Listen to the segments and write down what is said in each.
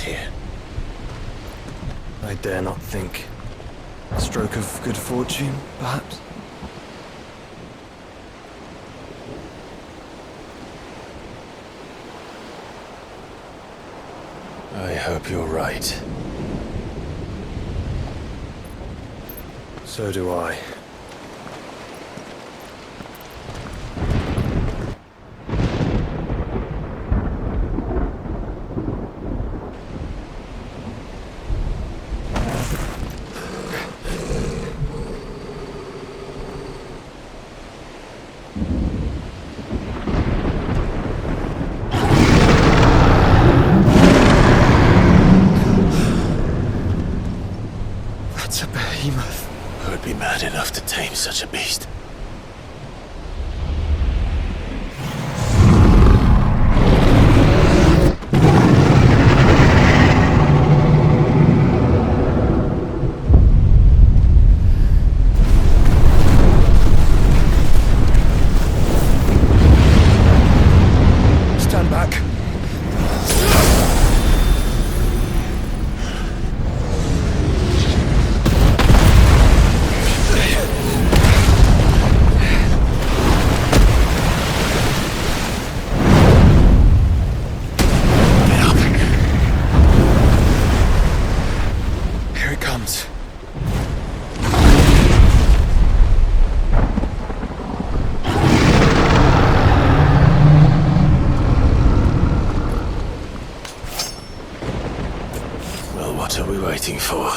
here? I dare not think. A stroke of good fortune, perhaps? I hope you're right. So do I. Who'd be mad enough to tame such a beast? Stand back. What are we waiting for?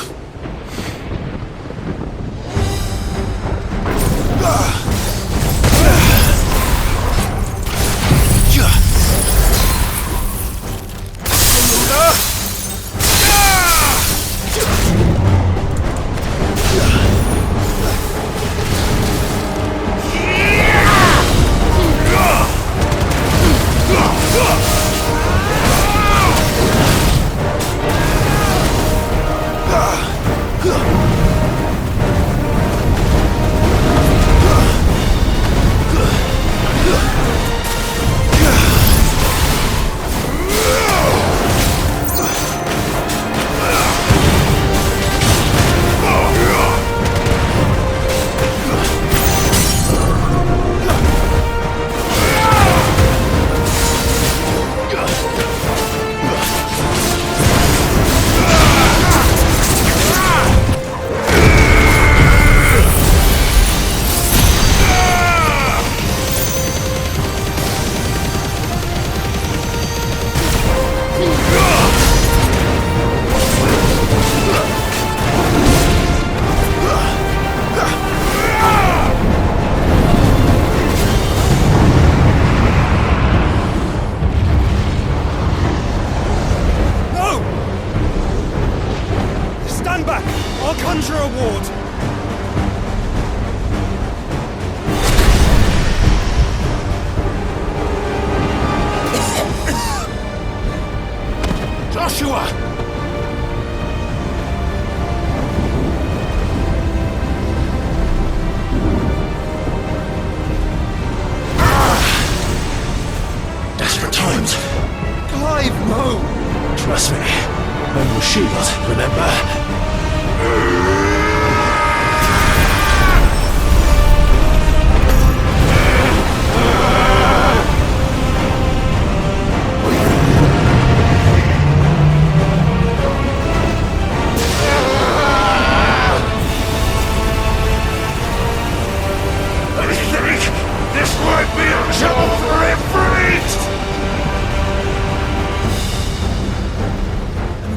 Trust me. And your shield, remember?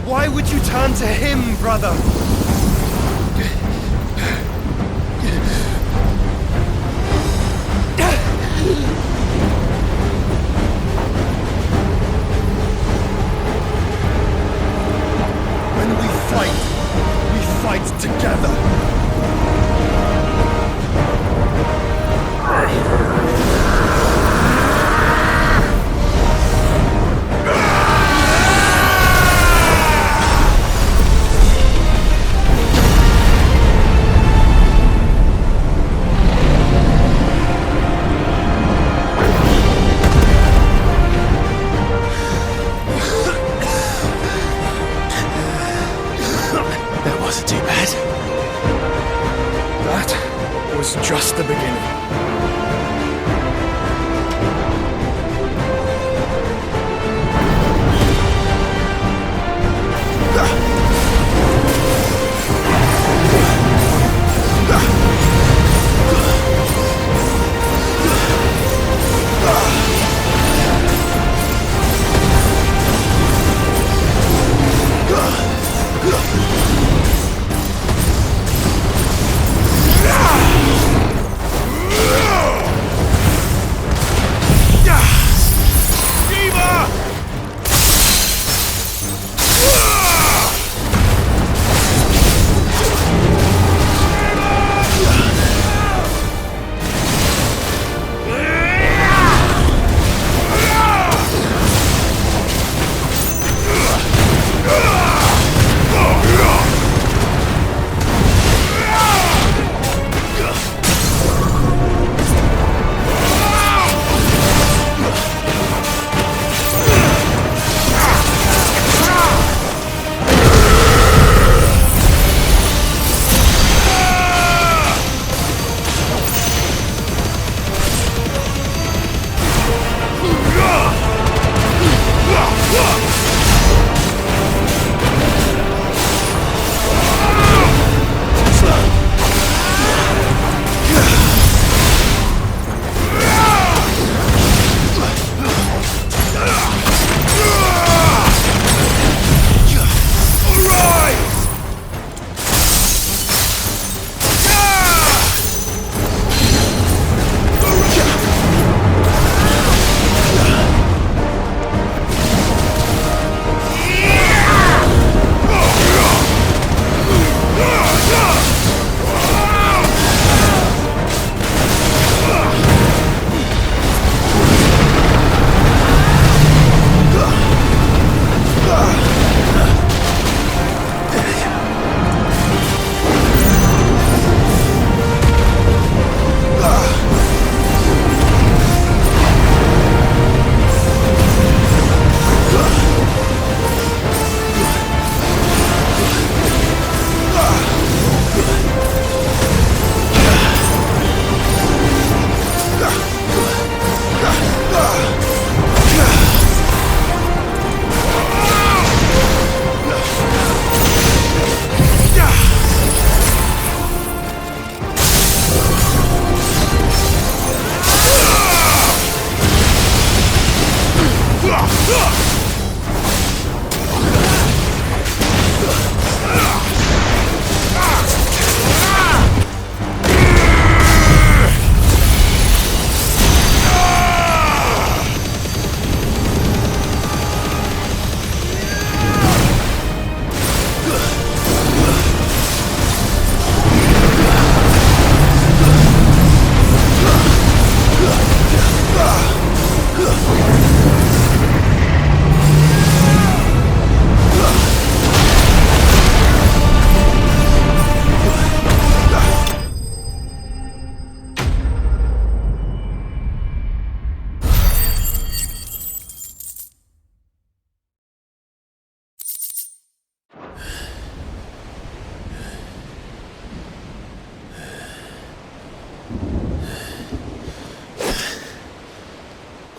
Why would you turn to him, brother? When we fight together.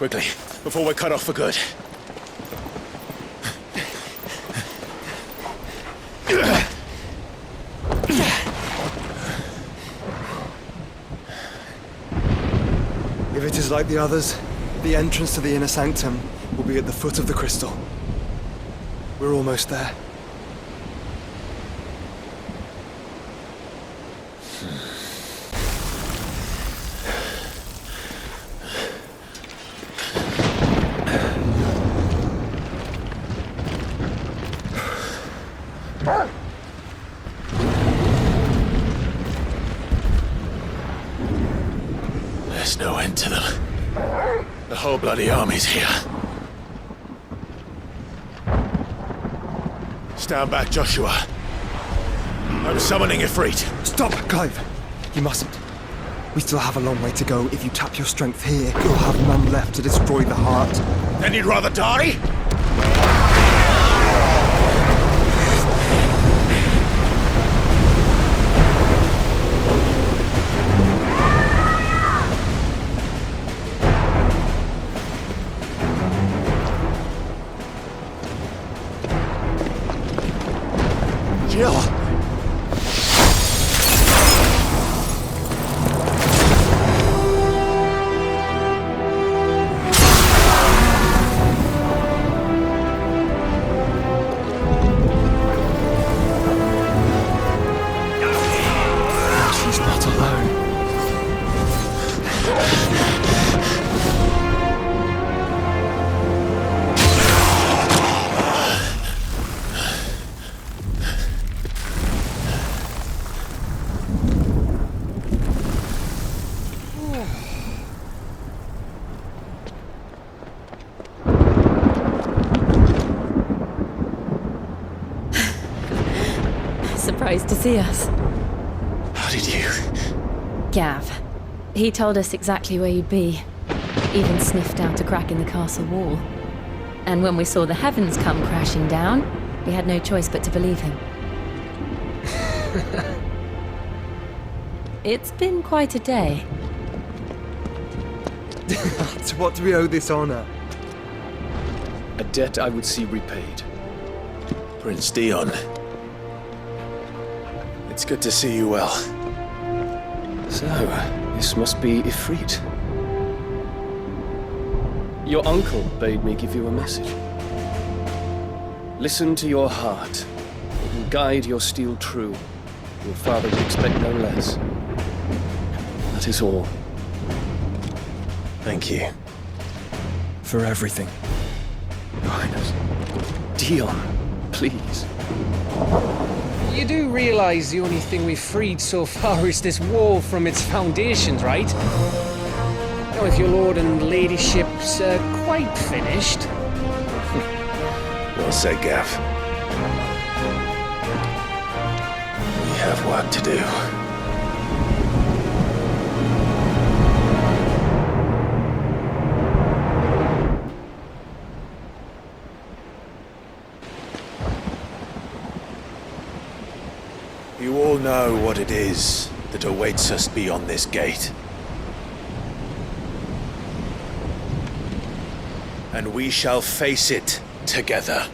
Quickly, before we're cut off for good. If it is like the others, the entrance to the inner sanctum will be at the foot of the crystal. We're almost there. There's no end to them. The whole bloody army's here. Stand back, Joshua. I'm summoning Ifrit. Stop, Clive! You mustn't. We still have a long way to go. If you tap your strength here, you'll have none left to destroy the heart. Then you'd rather die? Jill! She's not alone. Surprised to see us. How did you? Gav. He told us exactly where you'd be. Even sniffed out a crack in the castle wall. And when we saw the heavens come crashing down, we had no choice but to believe him. It's been quite a day. To what do we owe this honor? A debt I would see repaid. Prince Dion. It's good to see you well. So, this must be Ifrit. Your uncle bade me give you a message. Listen to your heart. It will guide your steel true. Your father would expect no less. That is all. Thank you. For everything. Your Highness. Dion, please. You do realize the only thing we've freed so far is this wall from its foundations, right? Now, if your lord and ladyship's quite finished... Well said, Gav. We have work to do. You all know what it is that awaits us beyond this gate. And we shall face it together.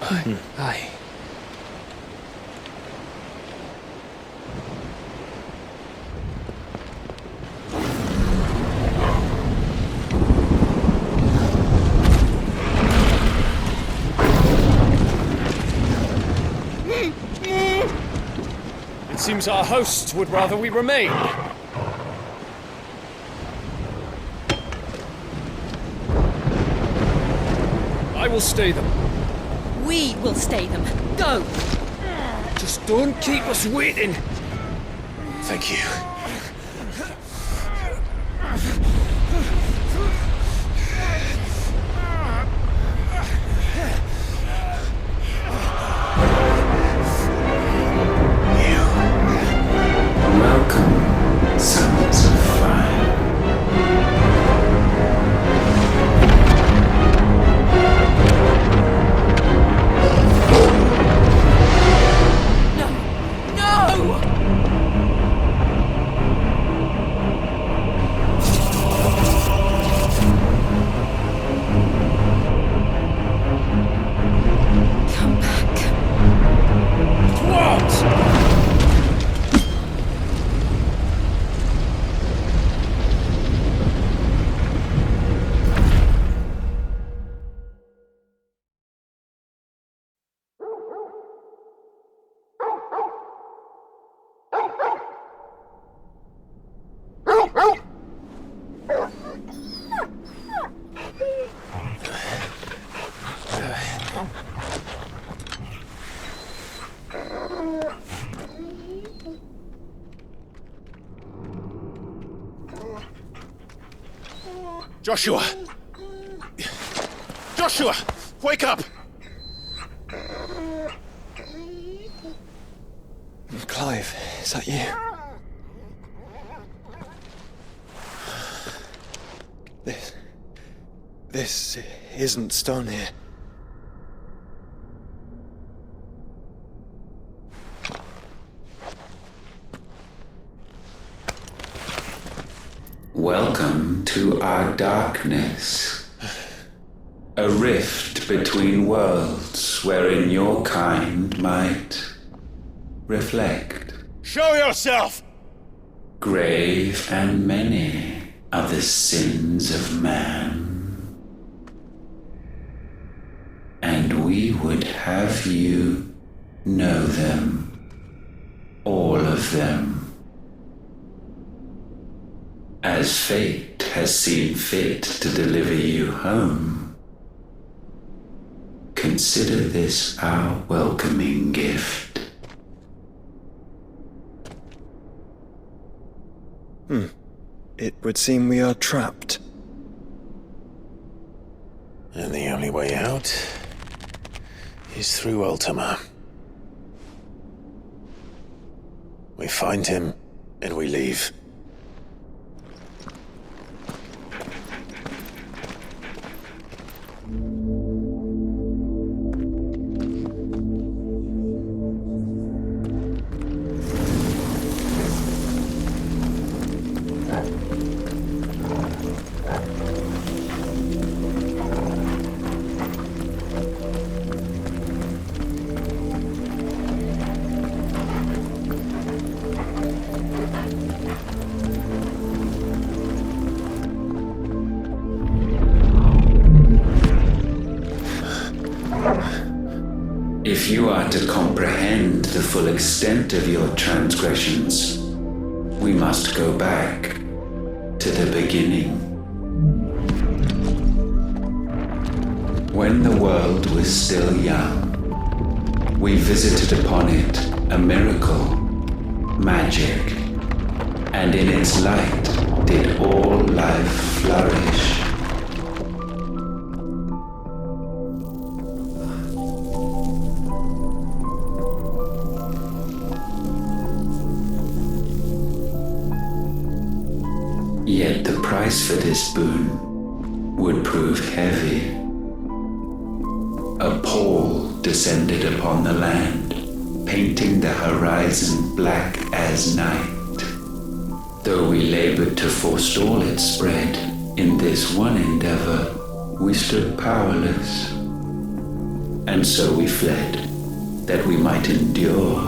Aye. It seems our hosts would rather we remain. I will stay them. We will stay them. Go! Just don't keep us waiting. Thank you. Welcome, sons of fire. No! Joshua! Joshua! Wake up! Clive, is that you? This isn't stone here. Welcome to our darkness. A rift between worlds wherein your kind might reflect. Show yourself! Grave and many are the sins of man. And we would have you know them, all of them. As fate has seen fit to deliver you home, consider this our welcoming gift. It would seem we are trapped. And the only way out is through Ultima. We find him, and we leave. If you are to comprehend the full extent of your transgressions, we must go back to the beginning. When the world was still young, we visited upon it a miracle, magic, and in its light did all life flourish. Yet the price for this boon would prove heavy. A pall descended upon the land, painting the horizon black as night. Though we labored to forestall its spread, in this one endeavor we stood powerless. And so we fled, that we might endure,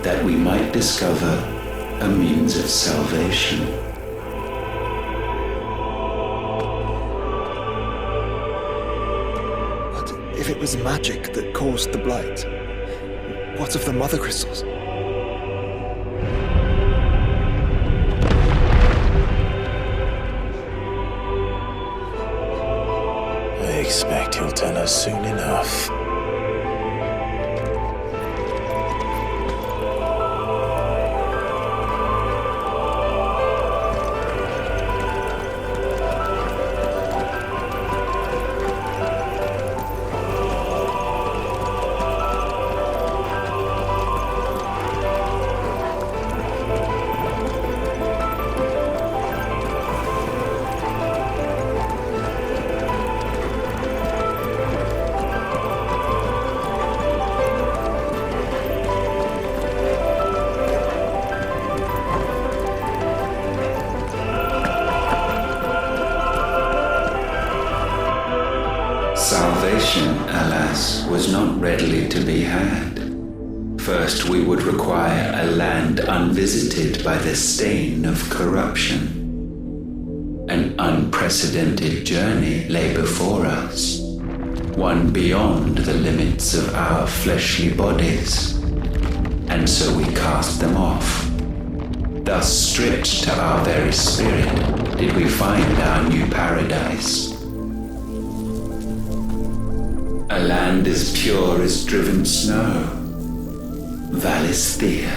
that we might discover a means of salvation. But if it was magic that caused the blight, what of the mother crystals? I expect he'll tell us soon enough. Salvation, alas, was not readily to be had. First, we would require a land unvisited by the stain of corruption. An unprecedented journey lay before us, one beyond the limits of our fleshly bodies. And so we cast them off. Thus, stripped to our very spirit, did we find our new paradise. A land as pure as driven snow, Valisthea.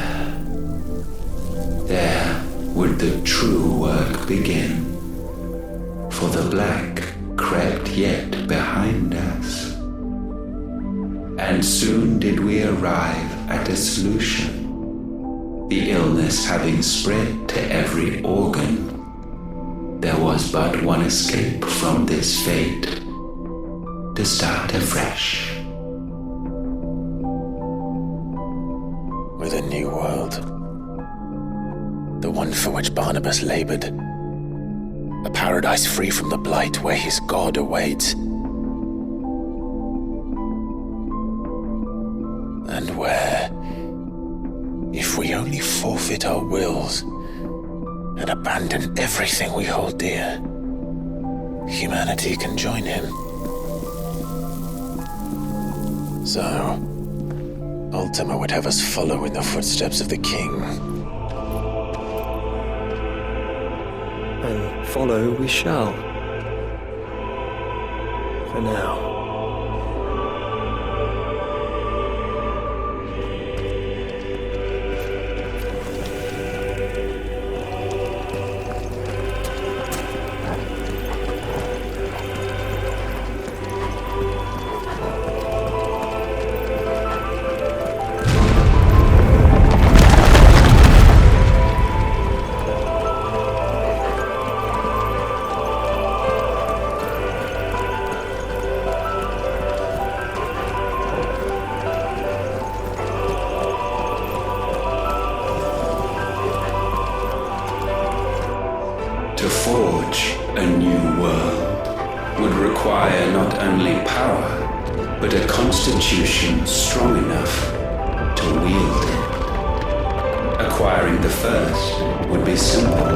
There would the true work begin. for the black crept yet behind us. And soon did we arrive at a solution. The illness having spread to every organ, there was but one escape from this fate: to start afresh. With a new world. The one for which Barnabas labored. A paradise free from the blight where his God awaits. And where, if we only forfeit our wills and abandon everything we hold dear, humanity can join him. So, Ultima would have us follow in the footsteps of the king. And follow we shall. For now. To forge a new world would require not only power, but a constitution strong enough to wield it. Acquiring the first would be simple.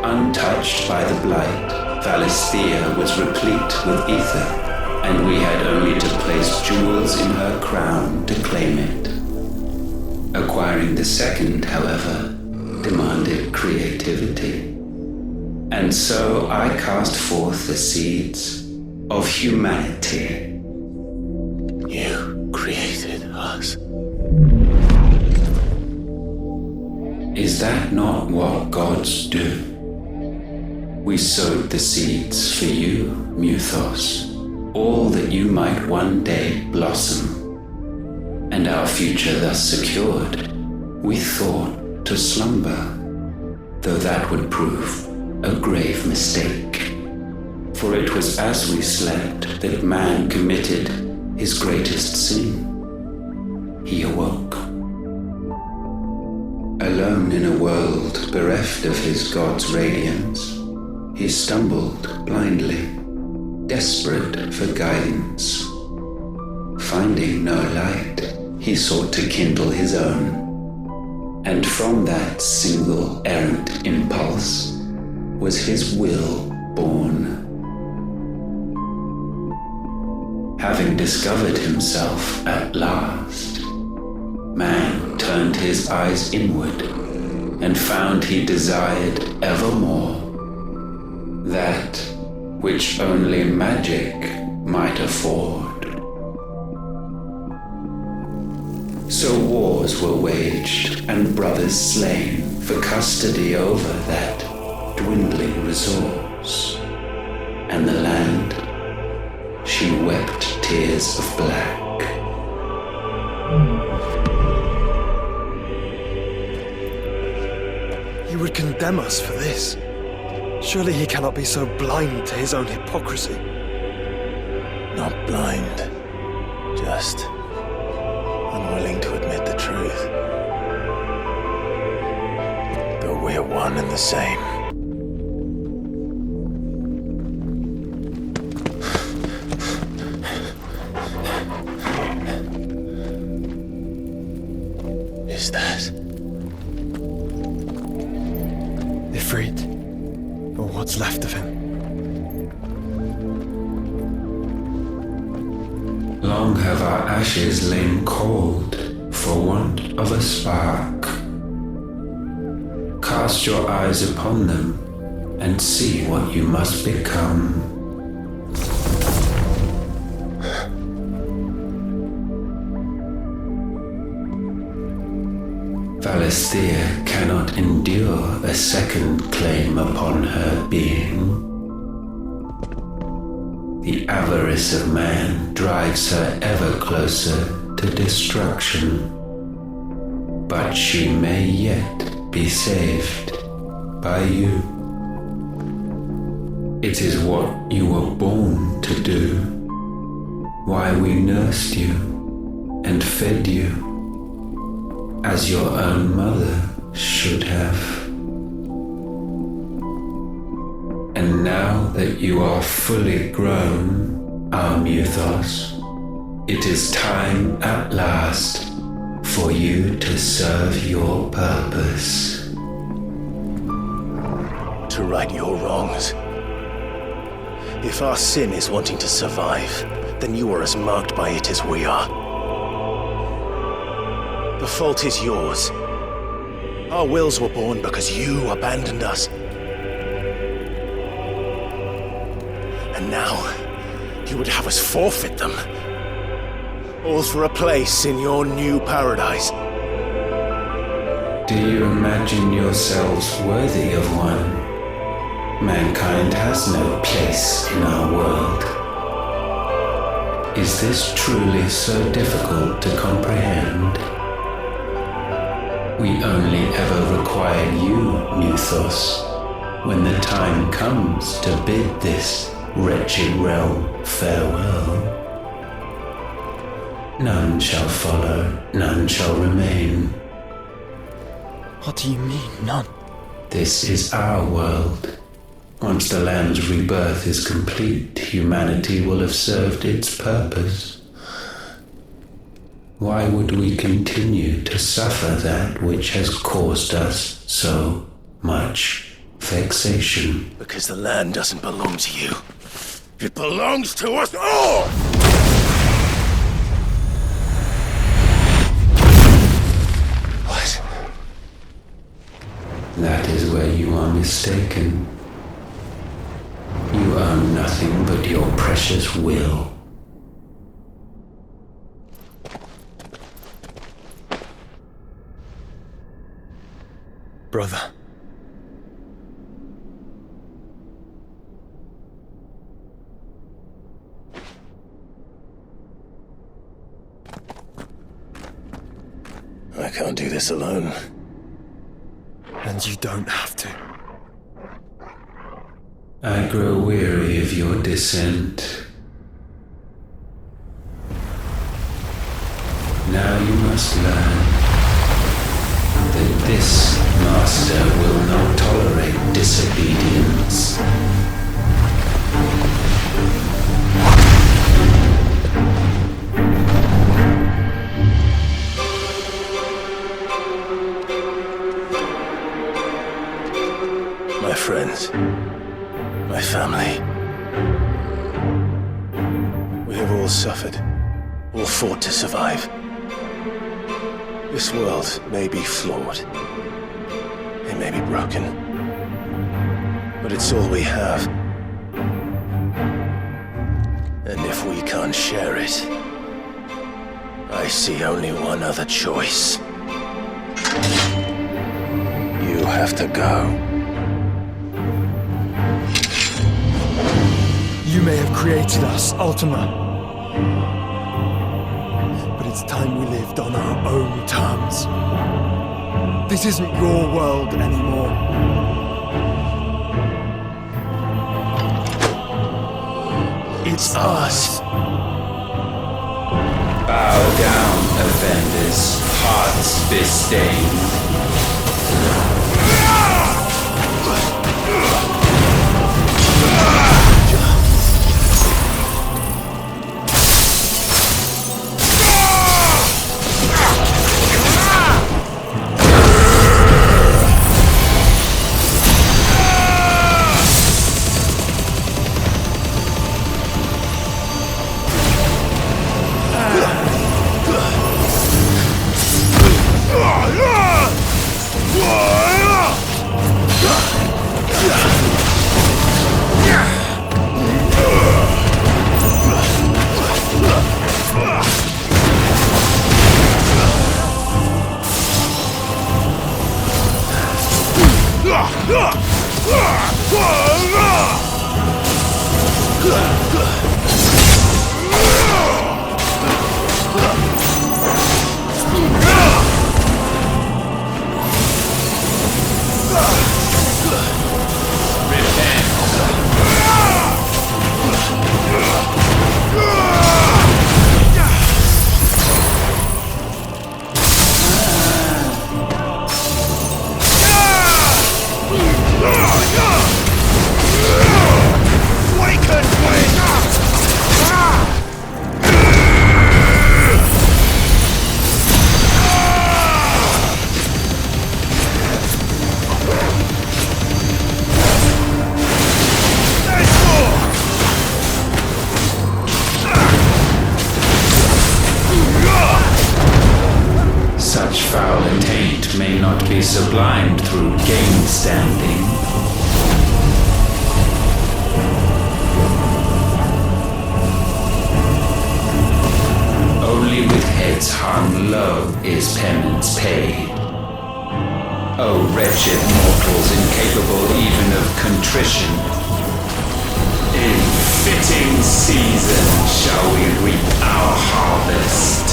Untouched by the blight, Valisthea was replete with ether, and we had only to place jewels in her crown to claim it. Acquiring the second, however, demanded creativity. And so I cast forth the seeds of humanity. You created us. Is that not what gods do? We sowed the seeds for you, Muthos, all that you might one day blossom. And our future thus secured, we thought to slumber, though that would prove a grave mistake. For it was as we slept that man committed his greatest sin. He awoke. Alone in a world bereft of his God's radiance, he stumbled blindly, desperate for guidance. Finding no light, he sought to kindle his own. And from that single errant impulse was his will born. Having discovered himself at last, man turned his eyes inward and found he desired evermore that which only magic might afford. So wars were waged and brothers slain for custody over that dwindling resource. And the land, she wept tears of black. He would condemn us for this. Surely he cannot be so blind to his own hypocrisy. Not blind, just unwilling to admit the truth. Though we're one and the same. Is that Ifrit, or what's left of him? Long have our ashes lain cold for want of a spark. Cast your eyes upon them and see what you must become. Valisthea cannot endure a second claim upon her being. The avarice of man drives her ever closer to destruction. But she may yet be saved by you. It is what you were born to do, why we nursed you and fed you, as your own mother should have. And now that you are fully grown, our Muthos, it is time at last for you to serve your purpose. To right your wrongs. If our sin is wanting to survive, then you are as marked by it as we are. The fault is yours. Our wills were born because you abandoned us. And now, you would have us forfeit them. All for a place in your new paradise. Do you imagine yourselves worthy of one? Mankind has no place in our world. Is this truly so difficult to comprehend? We only ever require you, Muthos, when the time comes to bid this wretched realm farewell. None shall follow, none shall remain. What do you mean, none? This is our world. Once the land's rebirth is complete, humanity will have served its purpose. Why would we continue to suffer that which has caused us so much vexation? Because the land doesn't belong to you. It belongs to us all! What? That is where you are mistaken. You own nothing but your precious will. Brother. I can't do this alone. And you don't have to. I grow weary of your dissent. Now you must learn that this master will not tolerate disobedience. My friends, my family. We have all suffered, all fought to survive. This world may be flawed. It may be broken. But it's all we have. And if we can't share it, I see only one other choice. You have to go. You may have created us, Ultima. But it's time we lived on our own terms. This isn't your world anymore. It's ours. Bow down, offenders, hearts disdained. Whoa! sublimed through game standing. Only with heads hung low is penance paid. O wretched mortals incapable even of contrition, in fitting season shall we reap our harvest.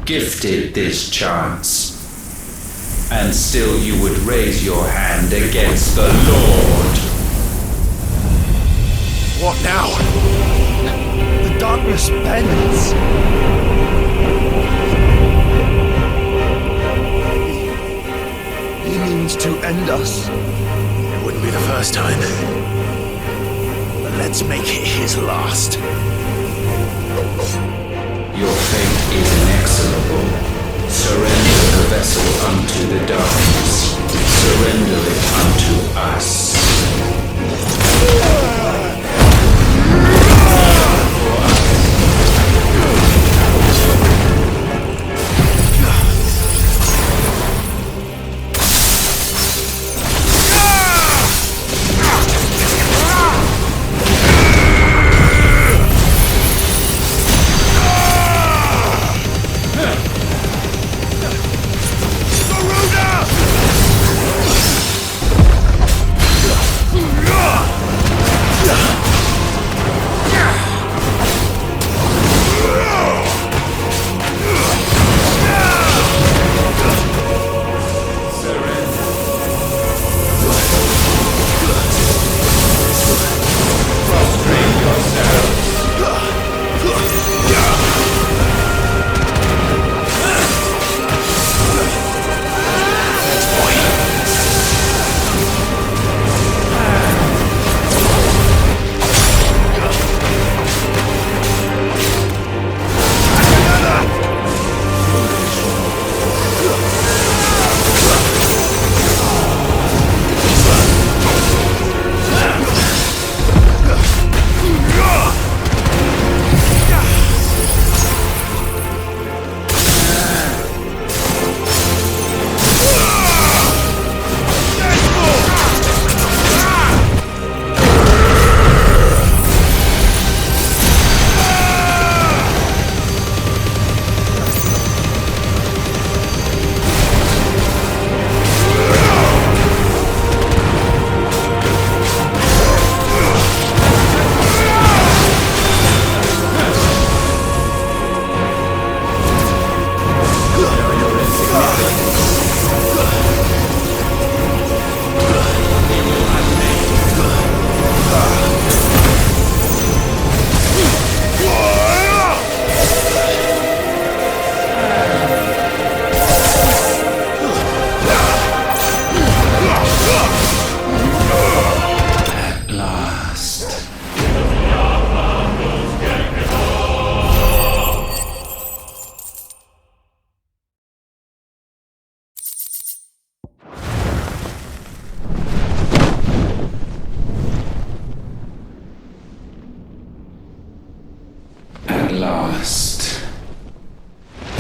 Gifted this chance, and still you would raise your hand against the Lord. What now? The darkness bends. He means to end us. It wouldn't be the first time. But let's make it his last. Your fate is inexorable. Surrender the vessel unto the darkness. Surrender it unto us.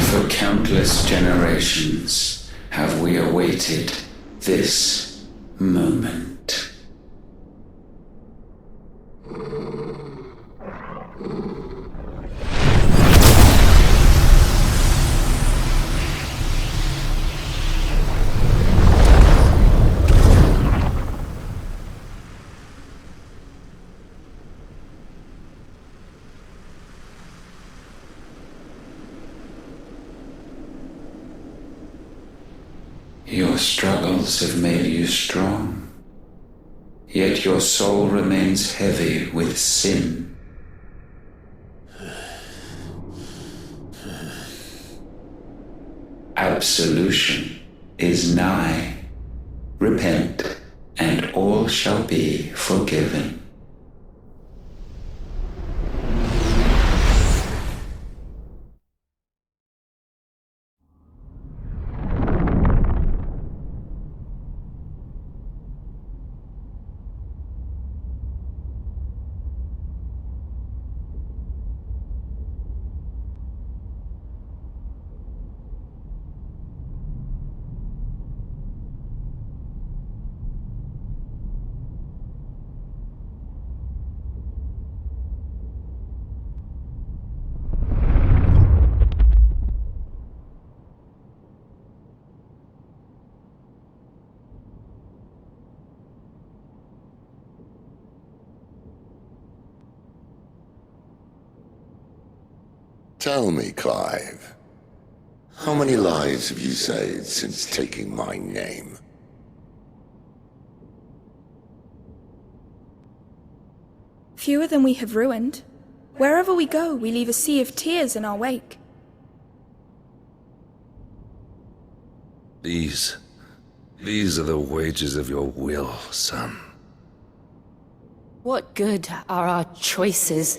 For countless generations have we awaited this moment. Your struggles have made you strong, yet your soul remains heavy with sin. Absolution is nigh. Repent, and all shall be forgiven. Tell me, Clive, how many lives have you saved since taking my name? Fewer than we have ruined. Wherever we go, we leave a sea of tears in our wake. These are the wages of your will, son. What good are our choices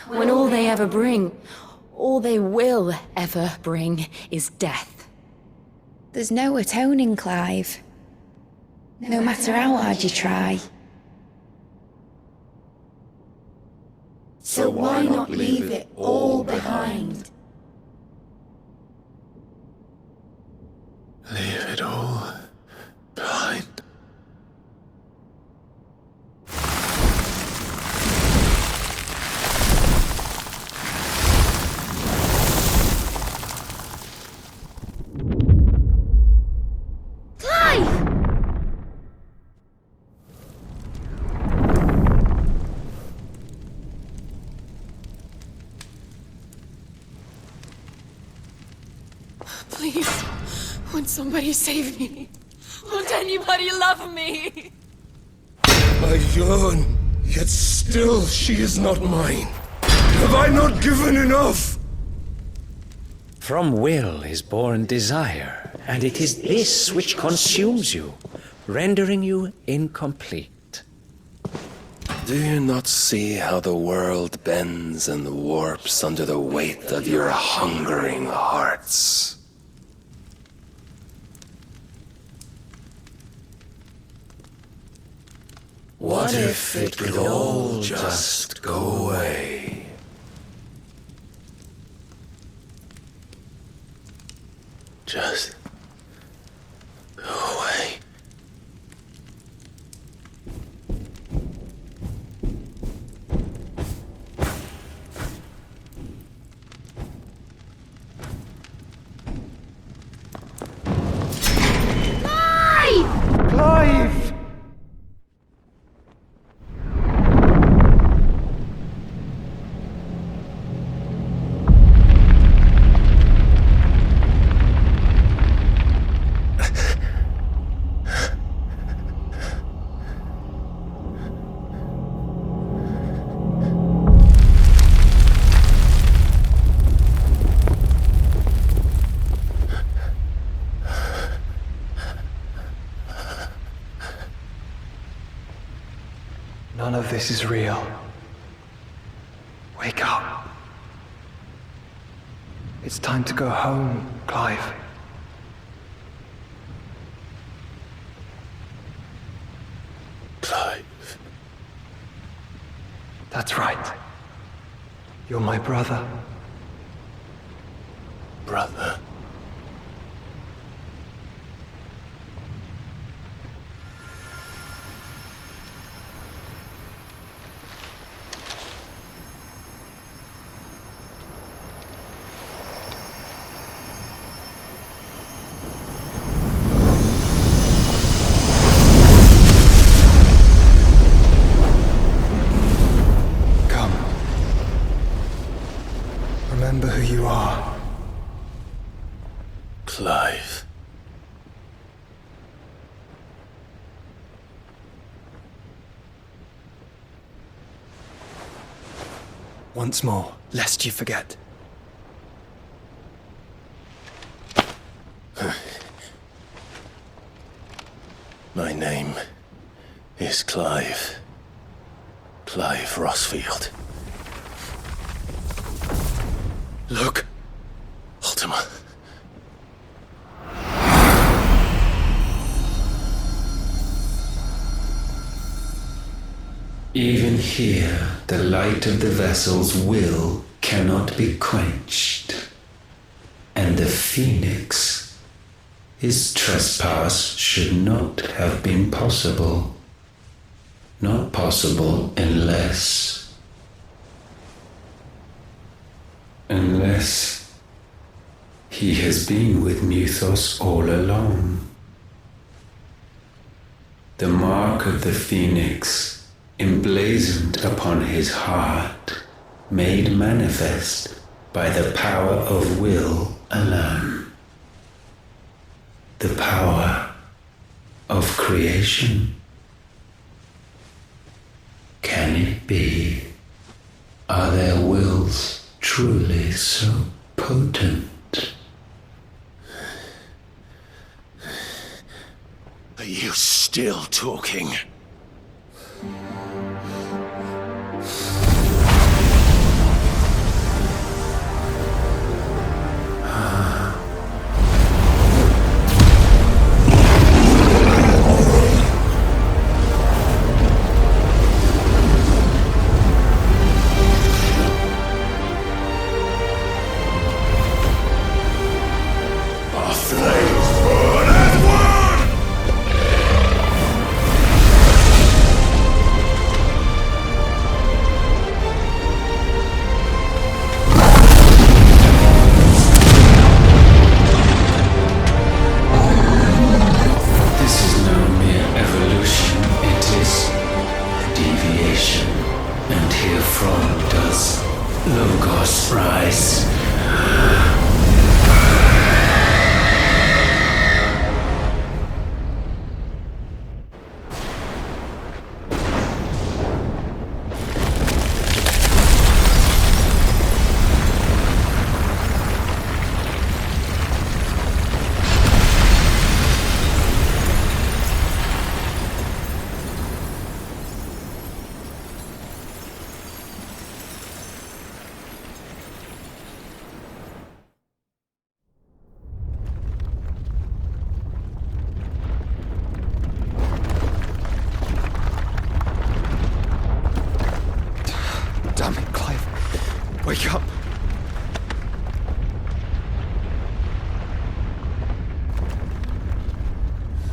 when all they ever bring, all they will ever bring, is death? There's no atoning, Clive. No matter how hard you try. So why not leave it all behind? Leave it all behind. Please, won't somebody save me? Won't anybody love me? I yearn, yet still she is not mine. Have I not given enough? From will is born desire, and it is this which consumes you, rendering you incomplete. Do you not see how the world bends and warps under the weight of your hungering hearts? What if it could all just go away? Just go away. Clive! None of this is real. Wake up. It's time to go home, Clive. Clive. That's right. You're my brother. Brother. Remember who you are. Clive. once more, lest you forget. My name is Clive. Clive Rossfield. Look! Ultima. Even here, the light of the vessel's will cannot be quenched. And the Phoenix, his trespass should not have been possible. Not possible unless he has been with Mythos all along. The mark of the Phoenix, emblazoned upon his heart, made manifest by the power of will alone. The power of creation. Can it be? Are their wills truly so potent? Are you still talking? Damn it, Clive. Wake up.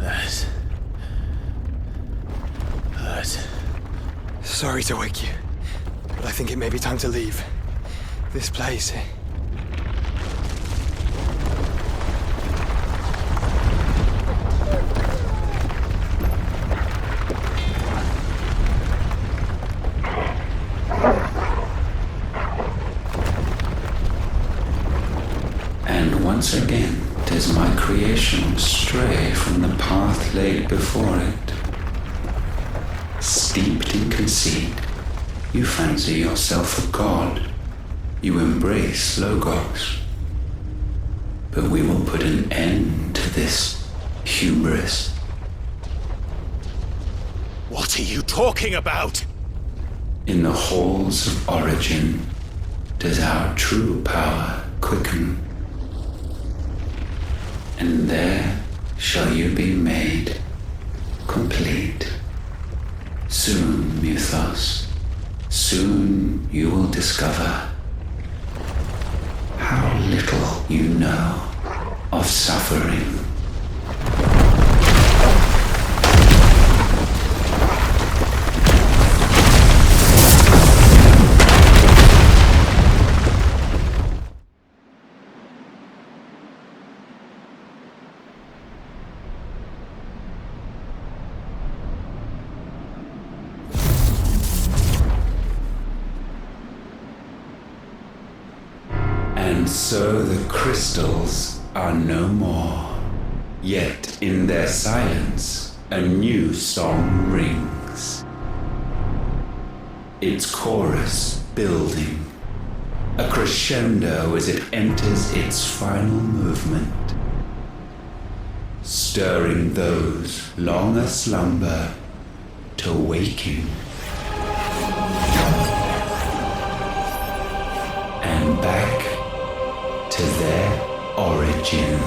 That hurt. Sorry to wake you, but I think it may be time to leave. This place. And once again does my creation stray from the path laid before it. Steeped in conceit, you fancy yourself a god. You embrace Logos. But we will put an end to this hubris. What are you talking about? In the halls of origin does our true power quicken. And there shall you be made complete. Soon, Mythos, soon you will discover how little you know of suffering. And so the crystals are no more. Yet in their silence, a new song rings. Its chorus building a crescendo as it enters its final movement, stirring those long aslumber to waking, and back to their origin.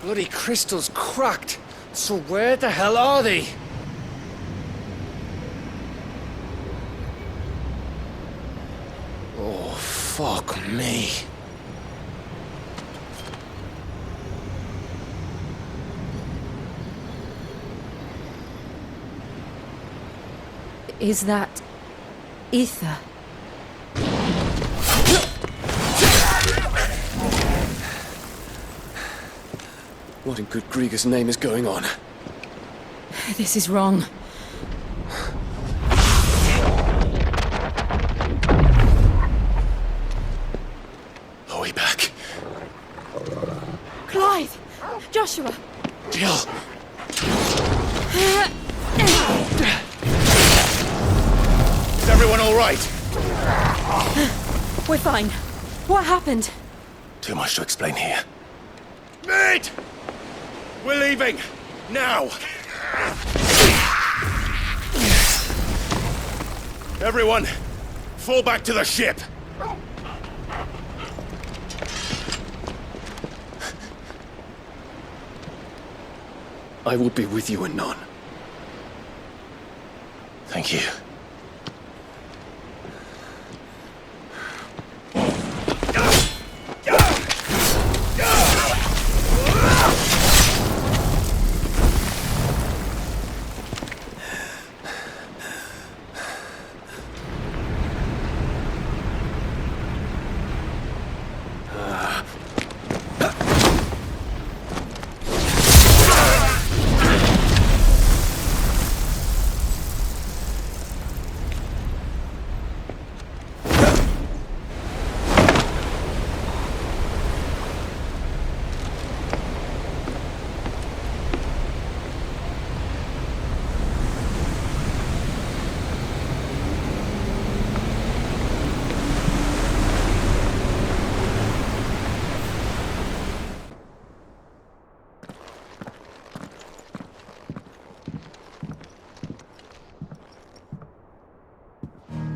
Bloody crystal's cracked. So where the hell are they? Oh, fuck me. Is that ether? What in good Grieger's name is going on? This is wrong. Are we back? Clive! Joshua! Jill! Is everyone all right? We're fine. What happened? Too much to explain here. Mate! We're leaving! Now! Everyone, fall back to the ship! I will be with you anon. Thank you.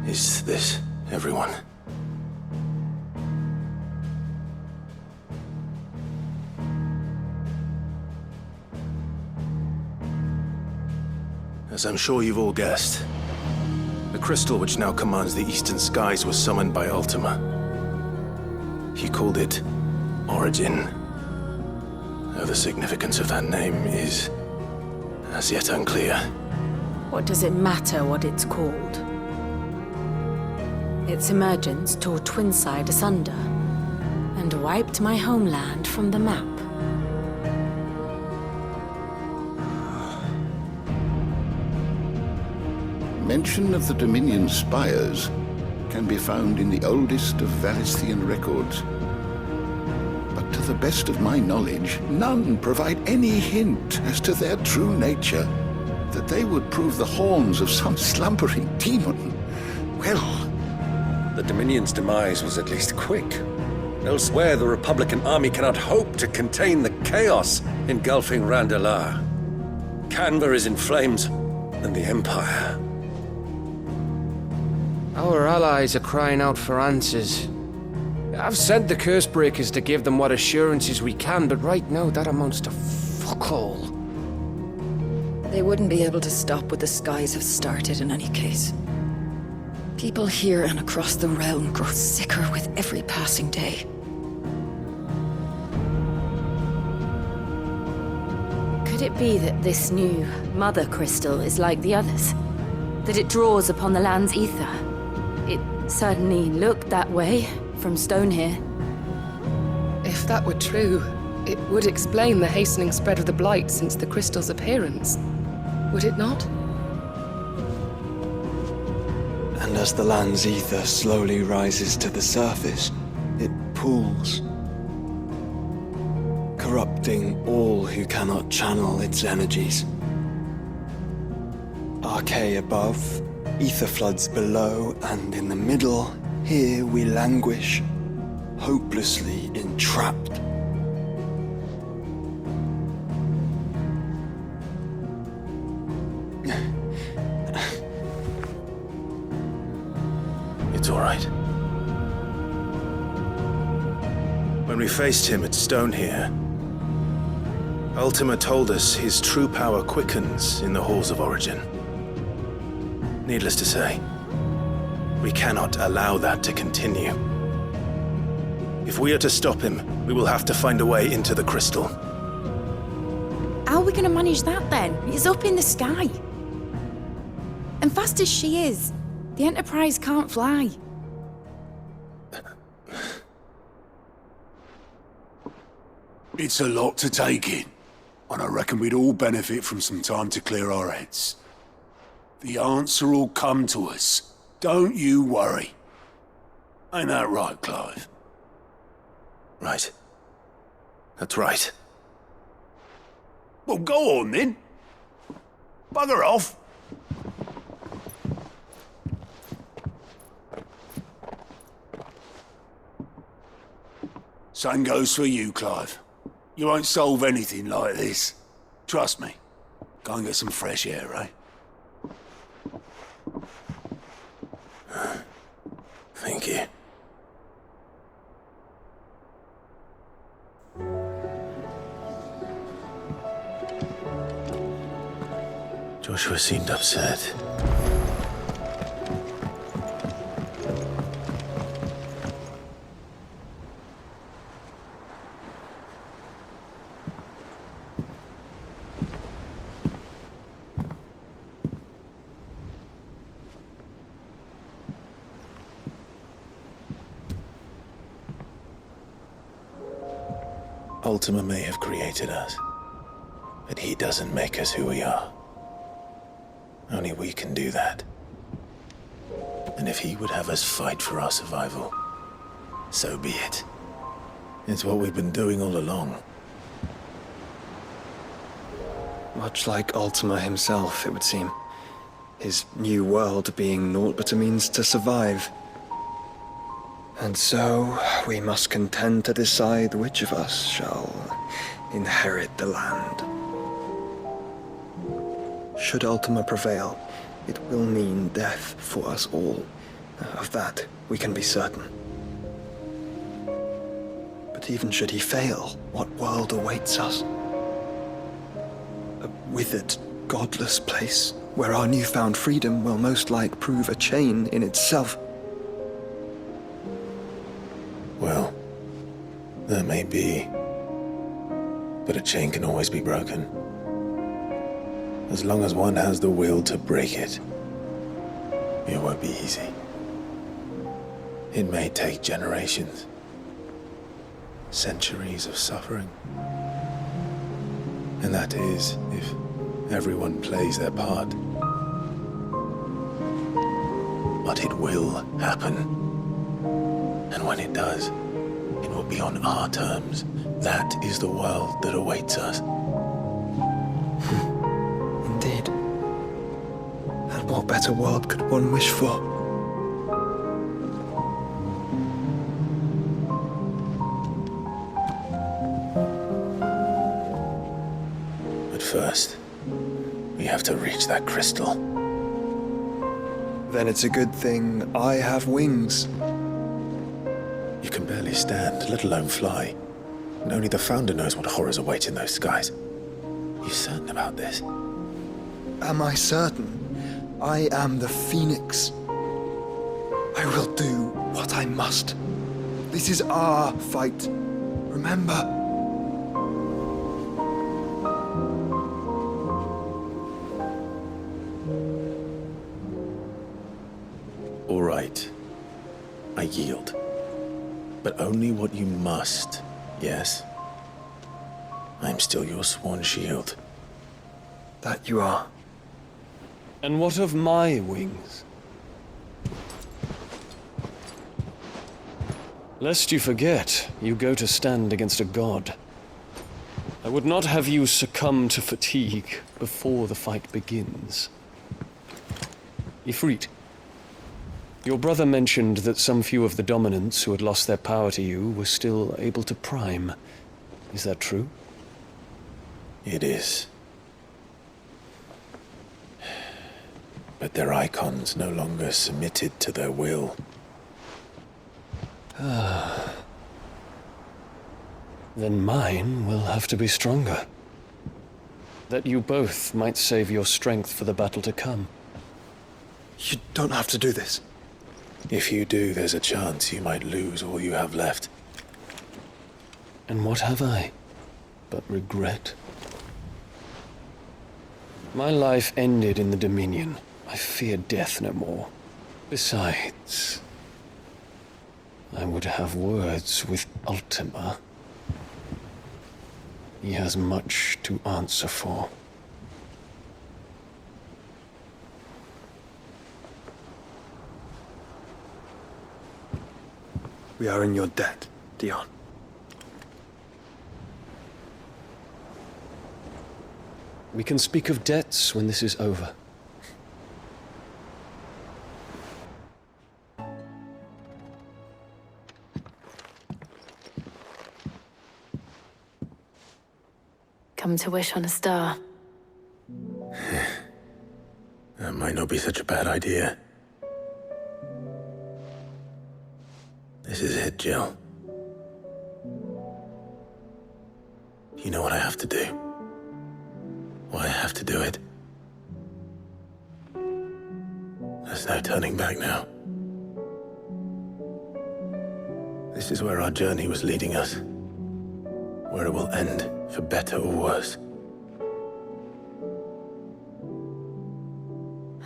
Is this everyone? As I'm sure you've all guessed, the crystal which now commands the eastern skies was summoned by Ultima. He called it Origin. Though the significance of that name is as yet unclear. What does it matter what it's called? Its emergence tore Twinside asunder and wiped my homeland from the map. Mention of the Dominion spires can be found in the oldest of Valisthian records. But to the best of my knowledge, none provide any hint as to their true nature. That they would prove the horns of some slumbering demon. Well, The Dominion's demise was at least quick. Elsewhere, the Republican army cannot hope to contain the chaos engulfing Randalar. Canva is in flames, and the Empire. Our allies are crying out for answers. I've sent the curse breakers to give them what assurances we can, but right now that amounts to fuck all. They wouldn't be able to stop what the skies have started in any case. People here and across the realm grow sicker with every passing day. Could it be that this new Mother Crystal is like the others? That it draws upon the land's ether? It certainly looked that way from stone here. If that were true, it would explain the hastening spread of the blight since the crystal's appearance. Would it not? And as the land's ether slowly rises to the surface, it pools, corrupting all who cannot channel its energies. Archay above, ether floods below, and in the middle, here we languish, hopelessly entrapped. It's all right. When we faced him at Stone here, Ultima told us his true power quickens in the halls of origin. Needless to say, we cannot allow that to continue. If we are to stop him, we will have to find a way into the crystal. How are we going to manage that then? It's up in the sky. And fast as she is, the Enterprise can't fly. It's a lot to take in, and I reckon we'd all benefit from some time to clear our heads. The answer will come to us. Don't you worry. Ain't that right, Clive? Right. That's right. Well, go on then. Bugger off. Same goes for you, Clive. You won't solve anything like this. Trust me. Go and get some fresh air, eh? Thank you. Joshua seemed upset. Ultima may have created us, but he doesn't make us who we are. Only we can do that. And if he would have us fight for our survival, so be it. It's what we've been doing all along. Much like Ultima himself, it would seem. His new world being naught but a means to survive. And so, we must contend to decide which of us shall inherit the land. Should Ultima prevail, it will mean death for us all. Of that, we can be certain. But even should he fail, what world awaits us? A withered, godless place, where our newfound freedom will most like prove a chain in itself. Well, that may be, but a chain can always be broken. As long as one has the will to break it, it won't be easy. It may take generations, centuries of suffering. And that is, if everyone plays their part. But it will happen. And when it does, it will be on our terms. That is the world that awaits us. Indeed. And what better world could one wish for? But first, we have to reach that crystal. Then it's a good thing I have wings. You can barely stand, let alone fly. And only the Founder knows what horrors await in those skies. You certain about this? Am I certain? I am the Phoenix. I will do what I must. This is our fight. Remember? All right. I yield. But only what you must, yes? I'm still your sworn shield. That you are. And what of my wings? Lest you forget, you go to stand against a god. I would not have you succumb to fatigue before the fight begins. Ifrit, your brother mentioned that some few of the dominants who had lost their power to you were still able to prime. Is that true? It is. But their icons no longer submitted to their will. Then mine will have to be stronger. That you both might save your strength for the battle to come. You don't have to do this. If you do, there's a chance you might lose all you have left. And what have I but regret? My life ended in the Dominion. I fear death no more. Besides, I would have words with Ultima. He has much to answer for. We are in your debt, Dion. We can speak of debts when this is over. Come to wish on a star. That might not be such a bad idea. This is it, Jill. You know what I have to do. Why I have to do it. There's no turning back now. This is where our journey was leading us. Where it will end, for better or worse.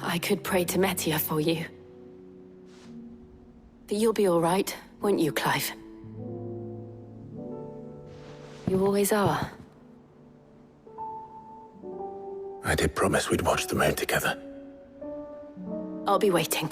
I could pray to Metia for you. But you'll be all right, won't you, Clive? You always are. I did promise we'd watch the moon together. I'll be waiting.